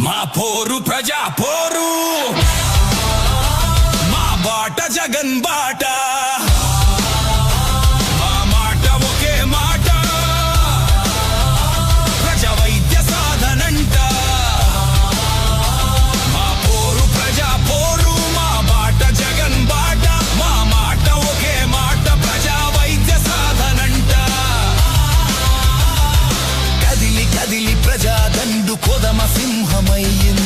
మా పోరు ప్రజా పోరు, మా బాట జగన్ బాట, మా మాట ఒకే మాట, ప్రజా వైద్య సాధనంట. మా పోరు ప్రజా పోరు, మా బాట జగన్ బాట, మా మాట ఒకే మాట, ప్రజా వైద్య సాధనంట. కదిలి కదిలి ప్రజా దండు కొదమ సింహమయ్యింది,